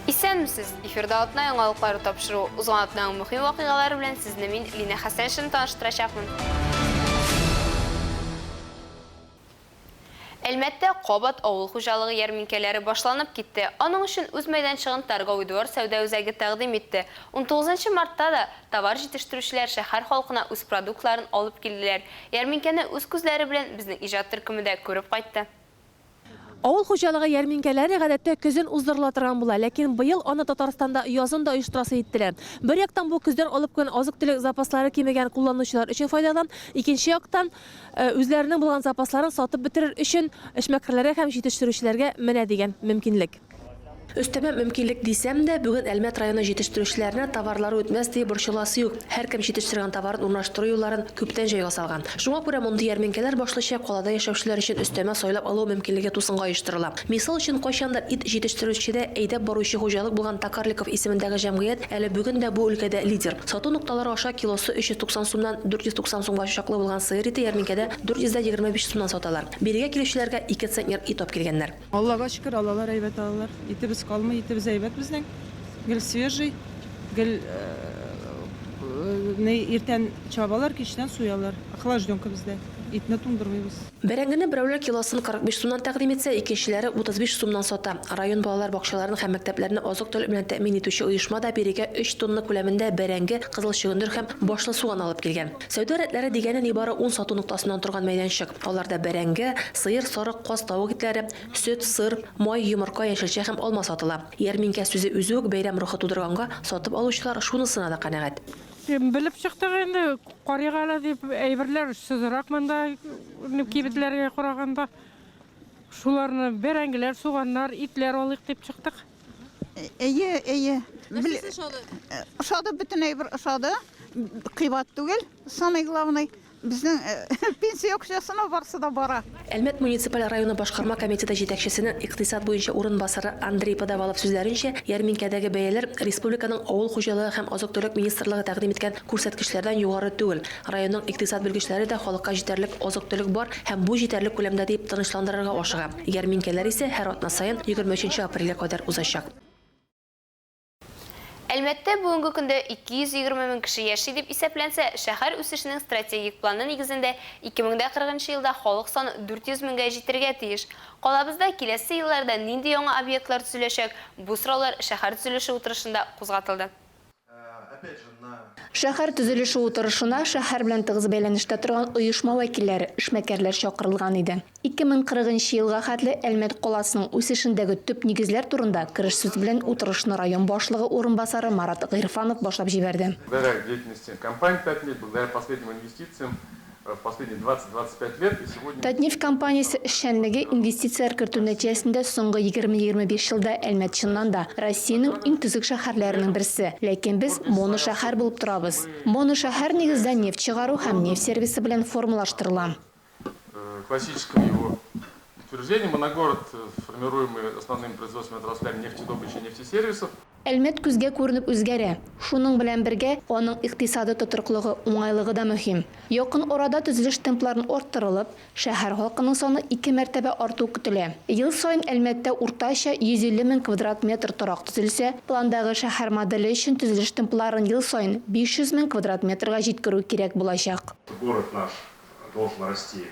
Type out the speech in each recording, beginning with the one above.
Исәнмесез, эфирда атна яңалыклары тапшыру, узган атнаның мөһим вакыйгалары белән сезне мин Лина Хәсәншин таныштырачакмын. Әлмәттә Кабат авыл хуҗалыгы ярминкәләре башланып китте. Аның өчен үз мәйданчыгын торговый двор сәүдә үзәге тәкъдим итте. 19 мартта да товар җитештерүчеләр шәһәр халкына үз продуктларын алып килделәр. Ярминкәне үз күзләре белән безнең иҗат төркемендә күреп кайтты. Авыл хуҗалыгы ярминкәләре гадәттә көзен уздырыла торган була, ләкин быел аны Татарстанда язын да оештырасы иттеләр. Бер яктан бу көздән алып килгән азык-төлек запаслары кимегән кулланучылар өчен файдалан, икенче яктан үзләренең булган запасларын сатып бетерер өчен эшмәкәрләргә һәм җитештерүчеләргә менә дигән мөмкинлек. Өстәмә мөмкинлек дисәм дә, бүген Әлмәт районы җитештерүчеләренә товарлары үтмәс дип борчыласы юк. Һәркем җитештергән товарын урнаштыру юлларын күптән җайга салган. Шуңа күрә мондый ярминкәләр башлыча калада яшәүчеләр өчен өстәмә сайлап алу мөмкинлеге тусынга оештырыла. Мисал өчен кайчандыр ит җитештерүчедә әйдәп баручы хуҗалык булган Токарликов исемендәге җәмгыять әле бүген дә бу өлкәдә лидер. Сату нукталары аша килосы 390 сумнан 490 сумга чаклы булган сыер ите ярминкәдә 425 сумнан саталар. Бирегә килүчеләргә 2 центнер ит алып килгәннәр. Аллага шөкер, алалар әйбәт алалар. Итебез калмый, итебез әйбәт безнең. Гел свежий, гел иртән чабалар, кичтән суялар. Охлажденка бездә. Итне туңдырмыйбыз. Бәрәңгене берәүләр килосын 45 сумнан тәкъдим итсә, икенчеләре 35 сумнан сата. Район балалар бакчаларын һәм мәктәпләрне азык-төлек белән тәэмин итүче оешма да бирегә 3 тонна күләмендә бәрәңге, кызыл чөгендер һәм башлы суган алып килгән. Сәүдә рәтләре дигәне нибары 10 сату нуктасыннан торган мәйданчык. Аларда бәрәңге, сыер, сарык, каз, тавык итләре, сөт, сыр, май, йомырка, яшелчә һәм алма сатыла. Ярминкә сүзе үзе үк бәйрәм рухы тудырганга, сатып алучылар шунысына да канәгать. Белеп чыктык инде, карыгала дип әйберләр сызрак монда кибетләргә караганда. Шуларны бәрәңгеләр, суганнар, итләр алыйк дип чыктык. Әйе. Ошады бөтен әйбер ошады. Кыйбат түгел. Самый главный безнең пенсия акчасына барсы да бара. Әлмәт муниципаль районы башкарма комитеты җитәкчесенең икътисад буенча урынбасары Андрей Подавалов сүзләренчә, ярминкәдәге бәяләр республиканың авыл хуҗалыгы һәм азык-төлек министрлыгы тәкъдим иткән күрсәткечләрдән югары түгел. Районның икътисад белгечләре дә халыкка җитәрлек азык-төлек бар һәм бу җитәрлек күләмдә дип тынычландырырга ашыга. Ярминкәләр исә һәр атна саен 23 апрельгә кадәр узачак. Әлмәттә бүгенге көндә 220 мең кеше яши дип исәпләнсә, шәһәр үсешенең стратегик планы нигезендә 2040 елда халык саны 400 меңгә җитәргә тиеш. Калабызда киләсе елларда нинди яңа объектлар төзеләчәк? Бу сораулар шәһәр төзелеше утырышында кузгатылды. Шәһәр төзелеше утырышына шәһәр белән тыгыз бәйләнештә торган оешма вәкилләре, эшмәкәрләр чакырылган иде. 2040 елга хәтле Әлмәт каласының үсешендәге төп нигезләр турында кереш сүз белән утырышны район башлыгы урынбасары Марат Гыйрфанов башлап җибәрде. Благодаря деятельности компании 5 лет, благодаря последним инвестициям в последние 20-25 лет и сегодня... Татнефть компаниясе эшчәнлеге инвестицияләр кертү нәтиҗәсендә соңгы 20-25 елда Әлмәт чыннан да Россиянең иң төзек шәһәрләренең берсе. Ләкин без моно шәһәр булып торабыз. Моно шәһәр нигездә нефть чыгару һәм нефть сервисы белән формалаштырыла. Классическом его утверждении моногород, формируемый основными производственными отраслями нефтедобычи и нефтесервисов. Әлмәт күзгә күренеп үзгәрә. Шуның белән бергә аның икътисады тотрыклыгы, уңайлыгы да мөһим. Якын арада төзелеш темпларын арттырылып, шәһәр халкының саны 2 мәртәбә арту көтелә. Ел саен Әлмәттә уртача 150 мең квадрат метр торак төзелсә, пландагы шәһәр моделе өчен төзелеш темпларын ел саен 500 мең квадрат метрга җиткерү кирәк булачак. Город наш должен расти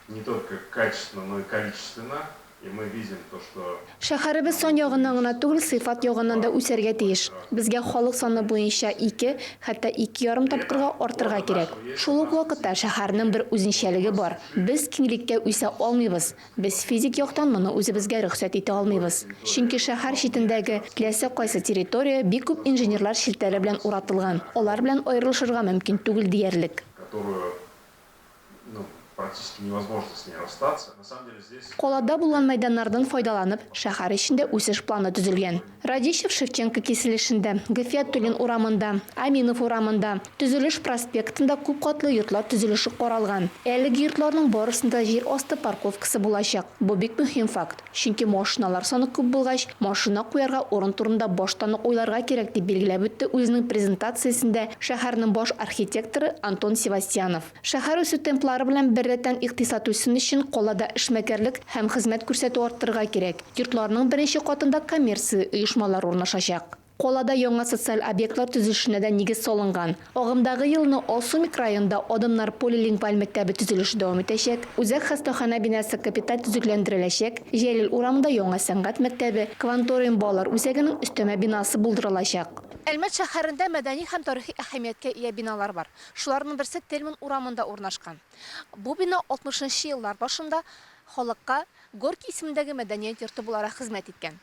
не только качественно, но и количественно. И мы видим то, что... Шәһәребез сан ягыннан гына түгел, сыйфат ягыннан да үсәргә тиеш. Безгә халык саны буенча 2, хәтта 2,5 тапкырга артырга кирәк. Шул ук вакытта шәһәрнең бер үзенчәлеге бар. Без киңлеккә үсә алмыйбыз. Без физик яктан моны үзебезгә рөхсәт итә алмыйбыз. Чөнки шәһәр читендәге теләсә кайсы территория бик күп инженерлар шелтәре белән уратылган. Алар белән аерылышырга мөмкин түгел диярлек. Практически невозможно с ней расстаться. На самом деле здесь... Калада булган мәйданнардан файдаланып, шәһәр эчендә үсеш планы төзелгән. Радищев Шевченко киселешендә, Гафиятуллин урамында, Аминов урамында, төзелеш проспектында күп катлы йортлар төзелеше каралган. Әлеге йортларның барысында җир асты парковкасы булачак. Бу бик мөһим факт. Чөнки машиналар саны күп булгач, машина куярга урын турында баштан ук уйларга кирәк дип билгеләп үтте үзенең презентациясендә шәһәрнең баш архитекторы Антон Севастьянов. Шәһәр үсү темплары белән бер Гадәттән икътисад үсен өчен калада эшмәкәрлек һәм хезмәт күрсәтү арттырырга кирәк. Йортларның беренче катында коммерция оешмалар урнашачак. Калада яңа социаль объектлар төзелешенә дә нигез салынган. Агымдагы елны Алсу микрорайонында Адамнар полилингваль мәктәбе төзелеше дәвам итәчәк. Үзәк хастахана бинасы капиталь төзекләндереләчәк. Җәлил урамында яңа сәнгать мәктәбе, Кванториум балалар үзәгенең өстәмә бинасы булдырылачак. Әлмәт шәһәрендә мәдәни һәм тарихи әһәмияткә ия биналар бар. Шуларның берсе Тельман урамында урнашкан. Бу бина 60-нчы еллар башында халыкка Горький исемендәге мәдәният йорты буларак хезмәт иткән.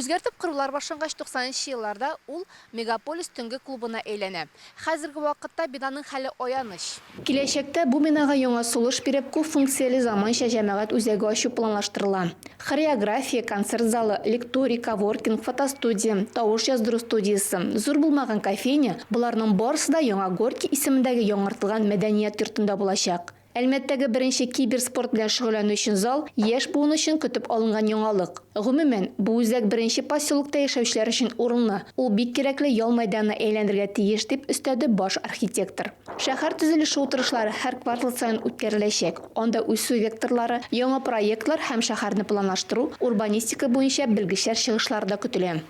Үзгәртеп корулар башлангач 90-нчы елларда ул Мегаполис төнге клубына әйләнә. Хәзерге вакытта бинаның хәле аяныч. Киләчәктә бу бинага яңа сулыш биреп, күп функцияле заманча җәмәгать үзәге ачу планлаштырыла. Хореография, концерт залы, лекторий, коворкинг, фотостудия, тавыш яздыру студиясы, зур булмаган кофейня – буларның барысы да яңа Горький исемендәге яңартылган мәдәният йортында булачак. Әлмәттәге беренче киберспорт белән шөгыльләнү өчен зал яшь буын өчен көтеп алынган яңалык. Гомумән, бу үзәк беренче поселокта яшәүчеләр өчен урынлы. Ул бик кирәкле ял мәйданына әйләнергә тиеш дип өстәде баш архитектор. Шәһәр төзелеше утырышлары һәр квартал саен үткәреләчәк. Анда үсү векторлары, яңа проектлар һәм шәһәрне планлаштыру, урбанистика буенча белгечләр чыгышлары да көтелә.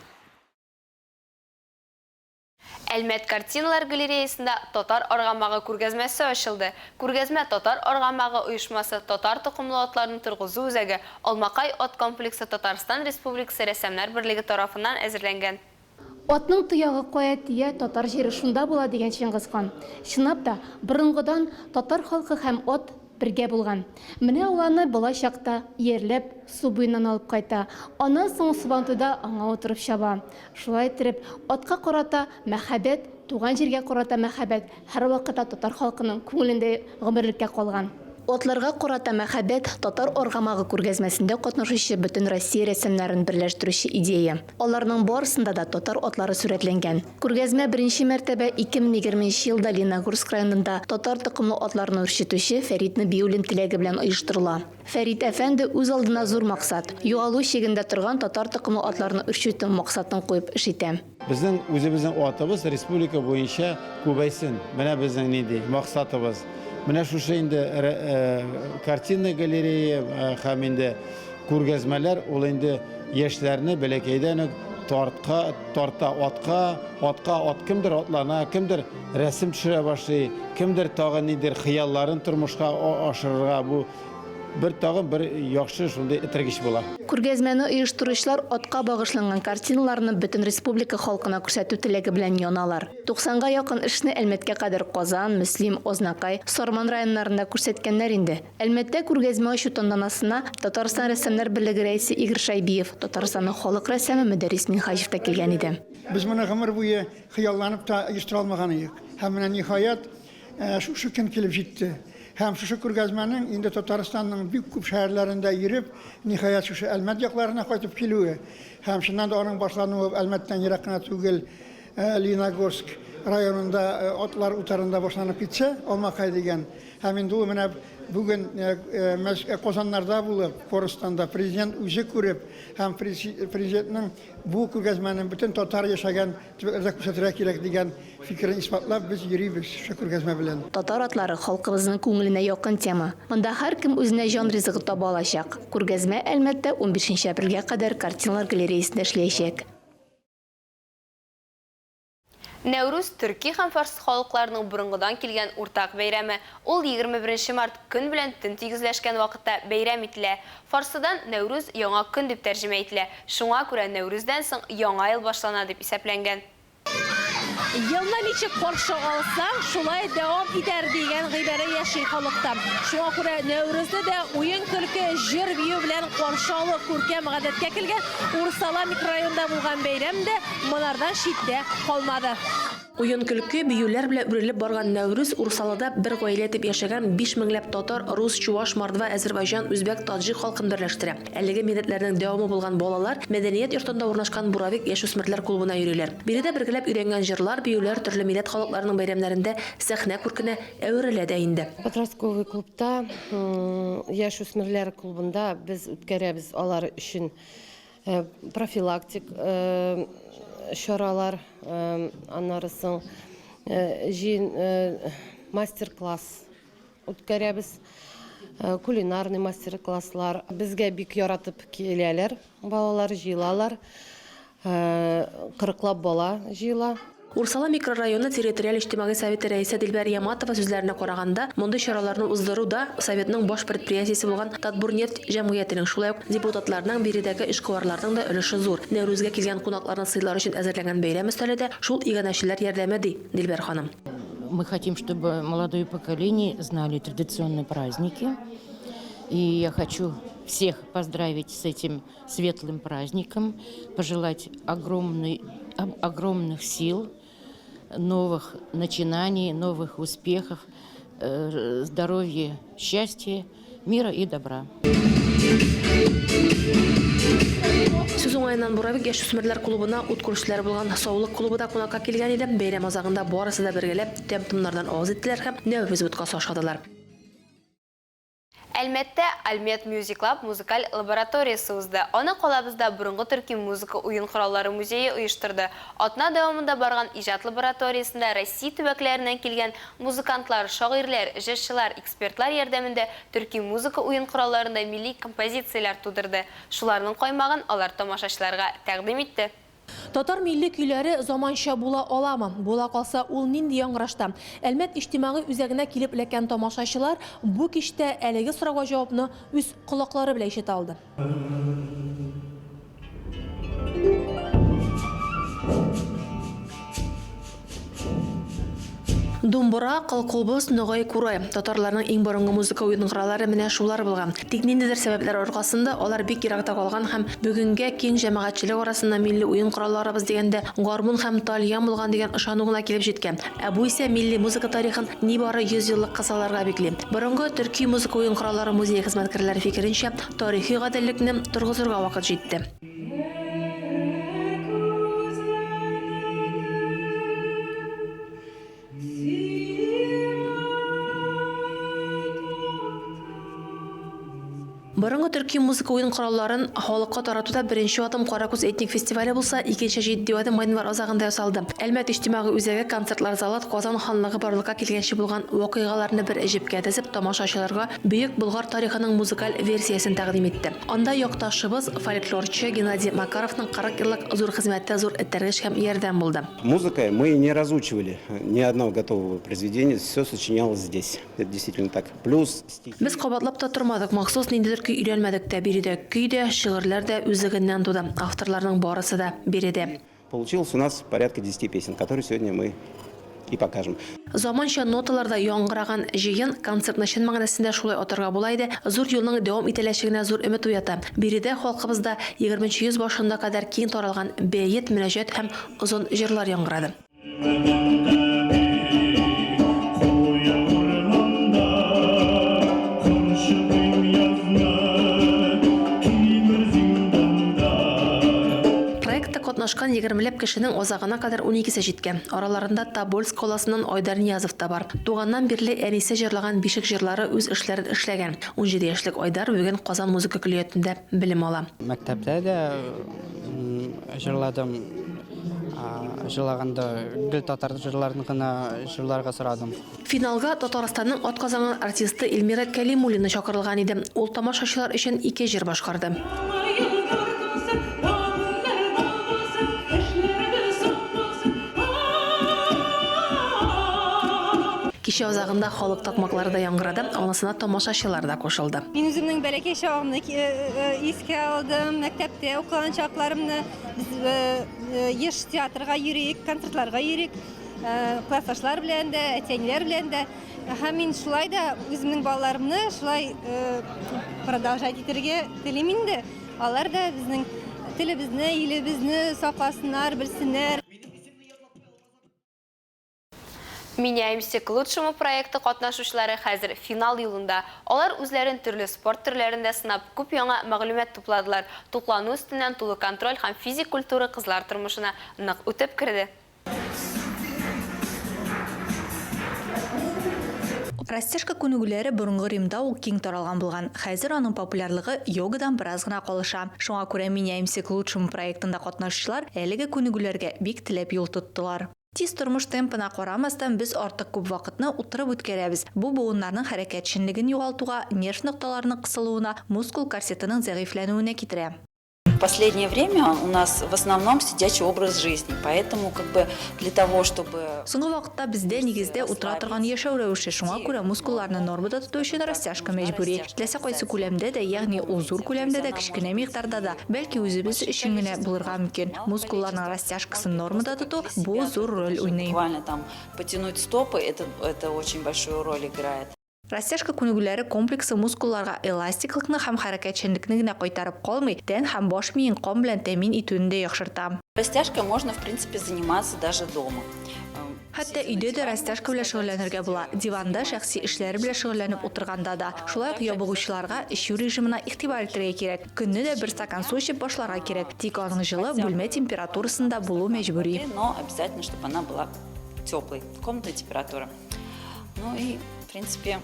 Әлмәт картиналар галереясында татар аргамагы күргәзмәсе ачылды. Күргәзмә татар аргамагы оешмасы татар тукымлы атларның торгызу үзәге Алмакай ат комплексы Татарстан Республикасы рәссамнар берлеге тарафыннан әзерләнгән. Атның туягы кая тия, татар җире шунда була дигән Чингиз хан. Чынлап та, борынгыдан татар халкы һәм ат бергә булган. Менә уларны бала чакта ерләп су буеннан алып кайта. Аннан соң Субантуда аңа утырып чаба. Шулай итеп, атка карата мәхәббәт, туган җиргә карата мәхәббәт һәр вакытта татар халкының күңелендә гомерлеккә калган. Атларга карата мәхәббәт татар аргамагы күргәзмәсендә катнашучы бөтен Россия рәссамнарын берләштерүче идея. Аларның барысында да татар атлары сурәтләнгән. Күргәзмә беренче мәртәбә 2020 елда Леногорск районында татар тукымлы атларны үрчетүче Фәрит Нәбиуллин теләге белән оештырыла. Фәрит әфәнде үз алдына зур максат. Югалу чигендә торган татар тукымлы атларны үрчетү максатын куеп эш итә. Безнең үзебезнең атыбыз республика буенча күбәйсен. Менә безнең нинди максатыбыз. Менә шушы инде картина галерея һәм инде күргәзмәләр ул инде яшьләрне бәләкәйдән үк тарта атка ат кемдер атлана, кемдер рәсем төшерә башлый, кемдер тагын нидер хыялларын тормышка ашырырга бу бер яхшы шундый этергеч була. Күргәзмәне оештыручылар атка багышланган картиналарны бөтен республика халкына күрсәтү теләге белән яналар. 90-га якын эшне Әлмәткә кадәр Казан, Мөслим, Ознакай, Сарман районнарында күрсәткәннәр инде. Әлмәттә күргәзмә ачу тантанасына Татарстан рәссамнар берлеге рәисе Игорь Шайбиев, Татарстанның халык рәссамы Мөдәррис Минхаҗев та килгән иде. Без моны гомер буе хыялланып та оештыра алмаган идек. Һәм менә ниһаять шушы көн килеп җитте. Һәм шушы күргәзмәнең инде Татарстанның бик күп шәһәрләрендә йөреп, ниһаять шушы Әлмәт якларына кайтып килүе. Һәм шуннан да аның башлануы Әлмәттән ерак кына түгел, Леногорск районында атлар утарында башланып китсә, Алмакай дигән. Һәм инде ул менә бүген Казаннарда булып, Корыстанда президент үзе күреп, һәм президентның бу күргәзмәнең бөтен татар яшәгән төбәкләрдә күрсәтергә кирәк дигән фикерен исбатлап без йөрибез шу күргәзмә белән. Татар атлары халкыбызның күңеленә якын тема. Монда һәркем үзенә җан ризыгы таба алачак. Күргәзмә Әлмәттә 15 апрельгә кадәр картиналар галереясында эшләячәк. Нәүрүз төрки һәм фарс халыкларының борынгыдан килгән уртак бәйрәме. Ул 21 март көн белән төн тигезләшкән вакытта бәйрәм ителә. Фарсыдан Нәүрүз яңа көн дип тәрҗемә ителә. Шуңа күрә Нәүрүздән соң яңа ел башлана дип исәпләнгән. Елны ничек каршы алсаң, шулай дәвам итәр дигән гыйбарә яши халыкта. Шуңа күрә Нәүрүзне дә уен көлке, җыр бию белән каршы алу күркәм гадәткә килгән Урсала микрорайонында булган бәйрәм дә монардан читтә калмады. Уен көлке, биюләр белән үрелеп барган Нәүрүз Урсалада бер гаилә итеп яшәгән 5 меңләп татар, рус, чуаш, мордва, Азәрбайҗан, үзбәк, таҗик халкын берләштерә. Әлеге милләтләрнең дәвамы булган балалар мәдәният йортында урнашкан Буравик яшүсмерләр клубына йөриләр. Биредә бергәләп өйрәнгән җырлар, биюләр төрле милләт халыкларының бәйрәмнәрендә сәхнә күркенә әверелә дә инде. Подростковый клубта, яшүсмерләр клубында без үткәрәбез алар өчен профилактик чаралар, аннары соң мастер-класс үткәрәбез. кулинарный мастер-класслар. Безгә бик яратып киләләр, балалар җыелалар, 40лап бала җыела. Урсала микрорайоны территориаль иҗтимагый советы рәисе Дилбәр Яматова сүзләренә караганда, мондый чараларны уздыруда советның баш предприятиесе булган Татбурнефть җәмгыятенең, шулай ук депутатларның, биредәге эшкуарларның да өлеше зур. Нәүрүзгә килгән кунакларны сыйлар өчен әзерләнгән бәйрәм өстәле дә шул иганәчеләр ярдәме ди Дилбәр ханым. Мы хотим, чтобы молодое поколение знали традиционные праздники. И я хочу всех поздравить с этим светлым праздником, пожелать огромных сил, новых начинаний, новых успехов, здоровья, счастья, мира и добра. Сүз уңайынан Буравик яшүсмерләр клубына ут күршеләр булган Саулык клубы да кунакка килгән иде. Бәйрәм азагында барысы да бергәләп тәм-томнардан авыз иттеләр һәм нәүбез утка сашадылар. Әлмәттә Альмет Music Club музыкаль лабораториясы узды. Аны калабызда бурынгы төрки музыка уен кораллары музее оештырды. Атна дәвамында барган иҗат лабораториясында Россия төбәкләреннән килгән музыкантлар, шагыйрьләр, җырчылар, экспертлар ярдәмендә төрки музыка уен коралларында милли композицияләр тудырды. Шуларның каймагын алар тамашачыларга тәкъдим итте. Татар милли көйләре заманча була аламы? Була калса ул нинди яңгырашта? Әлмәт иҗтимагый үзәгенә килеп эләккән тамашачылар бу кичтә әлеге сорауга җавапны үз колаклары белән ишетә алды. Думбура, кылкубыз, ногай курай. Татарларның иң борынгы музыка уйныралары менә шулар булган. Тик ниндидер сәбәпләр аркасында алар бик еракта калган һәм бүгенгә киң җәмәгатьчелек арасында милли уен коралларыбыз дигәндә гармун һәм тальян булган дигән ышану гына килеп җиткән. Ә бу исә милли музыка тарихын нибары 100 еллык кысаларга бикли. Борынгы төрки музыка уен кораллары музее хезмәткәрләре фикеренчә, тарихи гаделлекне тургызырга вакыт җитте. Борынгы төрки музыка уен коралларын халыкка таратуда беренче атым Каракүз этник фестивале булса, икенче җитди адым майданнар азагында ясалды. Әлмәт иҗтимагый үзәге концертлар залы Казан ханлыгы барлыкка килгәнче булган вакыйгаларны бер әҗепкә тезеп, тамашачыларга бөек Болгар тарихының музыкаль версиясын тәкъдим итте. Анда якташыбыз фольклорчы Геннадий Макаровның 40 еллык зур хезмәттә зур этәргеч һәм ярдәм булды. Музыкой мы не разучивали ни одного готового произведения, все сочинялось здесь. Это действительно так. Плюс стихи. Без кабатлап та тормадык, махсус ниндидер көй өйрәнмәдек тә, биредә көй дә, шигырьләр дә үзегеннән туды. Авторларның барысы да биредә. Получилось у нас порядка 10 песен, которые сегодня мы и покажем. Заманча ноталарда яңгыраган җыен концертны чын мәгънәсендә шулай атырга була иде. Зур юлның дәвам ителәчәгенә зур өмет уята. Биредә халкыбызда 20 йөз башында кадәр киң таралган бәйет, мөнәҗәт һәм озын җырлар яңгырады. Катнашкан 20ләп кешенең азагына кадәр 12се җиткән. Араларында Тобольск каласыннан Айдар Ниязов та бар. Туганнан бирле әнисе җырлаган бишек җырлары үз эшләрен эшләгән. 17 яшьлек Айдар бүген Казан музыка көллиятендә белем ала. Мәктәптә дә җырладым. Җырлаганда гел татар җырларын гына җырларга сорадым. Финалга Татарстанның атказанган артисты Эльмира Кәлимуллина чакырылган иде. Ул тамашачылар өчен 2 җыр башкарды. Кичә азагында халык такмаклары да яңгырады, анысына тамашачылар да кушылды. Мин үземнең бәләкәй чагымны искә алдым, мәктәптә укыган чакларымны без еш театрга йөрик, концертларга йөрик, классташлар белән дә, әтәниләр белән дә. Һәм мин шулай да үземнең балаларымны шулай продолжать итәргә телим инде. Алар да безнең телебезне, илебезне сакласыннар, белсеннәр. Меняемся к лучшему проекты катнашучылары хәзер финал юлында. Алар үзләрен төрле спорт төрләрендә сынап, күп яңа мәгълүмат тупладылар. Туклану өстеннән тулы контроль һәм физик культура кызлар тормышына нык үтеп керде. Растяжка күнегүләре борынгы Римда ук киң таралган булган. Хәзер аның популярлыгы йогадан бераз гына калыша. Шуңа күрә Меняемся к лучшему проектында катнашучылар әлеге күнегүләргә бик теләп юл тоттылар. Тиз тормыш темпына карамастан біз артык күп вакытны утырып үткәрәбез. Бу буыннарның хәрәкәтчәнлеген югалтуга, нерв нокталарының кысылуына, мускул корсетының зәгыйфләнүенә китерә. В последнее время у нас в основном сидячий образ жизни, поэтому для того, чтобы... Соңгы вакытта бездә нигездә утыра торган яшәү рәвеше, шуңа күрә мускулларны нормада тоту өчен растяжка мәҗбүри. Теләсә кайсы күләмдә дә, ягъни ул зур күләмдә дә, кечкенә микъдарда да, бәлки үзебез өчен генә булырга мөмкин. Мускулларның растяжкасын нормада тоту бу зур роль уйный. Буквально потянуть стопы, это очень большую роль играет. Растяжка күнегүләре комплексы мускулларга эластиклыкны һәм хәрәкәтчәнлекне генә кайтарып калмый, тән һәм баш миен кан белән тәэмин итүне дә яхшырта. Растяжкой можно, в принципе, заниматься даже дома. Хәтта өйдә дә растяжка белән шөгыльләнергә була. Диванда шәхси эшләре белән шөгыльләнеп утырганда да. Шулай ук ябыгучыларга эчү режимына игътибар итәргә кирәк. Көнне дә 1 стакан су эчеп башларга кирәк. Тик аның җылы бүлмә температурасында булу мәҗбүри. Но обязательно, чтобы она была теплой, комнатной температуры. Ну и, в принципе,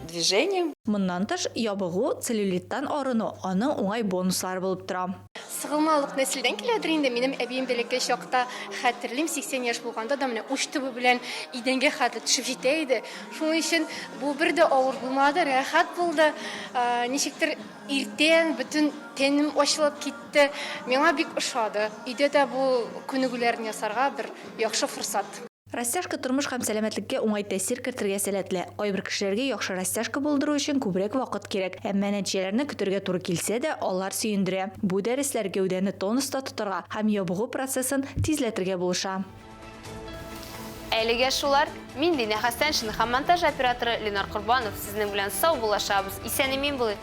движение. Моннан тыш, ябыгу целлюлиттан арыну, аның уңай бонуслары булып тора. Сыгылмалык нәселдән киләдер инде. Минем әбием бәләкәй чакта, хәтерлим 80 яшь булганда да менә уч төбе белән идәнгә хәтле төшеп җитә иде. Шуның өчен бу бер дә авыр булмады, рәхәт булды. Ничектер иртән бөтен тәнем ачылып китте. Миңа бик ошады. Өйдә дә бу күнегүләрне ясарга бер яхшы форсат. Растяжка тормыш һәм сәламәтлеккә уңай тәэсир кертергә сәләтле. Кайбер кешеләргә яхшы растяжка булдыру өчен күбрәк вакыт кирәк. Әмма нәтиҗәләрне көтәргә туры килсә дә, алар сөендерә. Бу дәресләр гәүдәне тонуста тотарга һәм ябыгу процессын тизләтергә булыша. Әлегә шулар, мин Динә Хәсәншин һәм монтаж операторы Ленар Курбанов сезнең белән сау булашабыз. Исән-имин булыйк.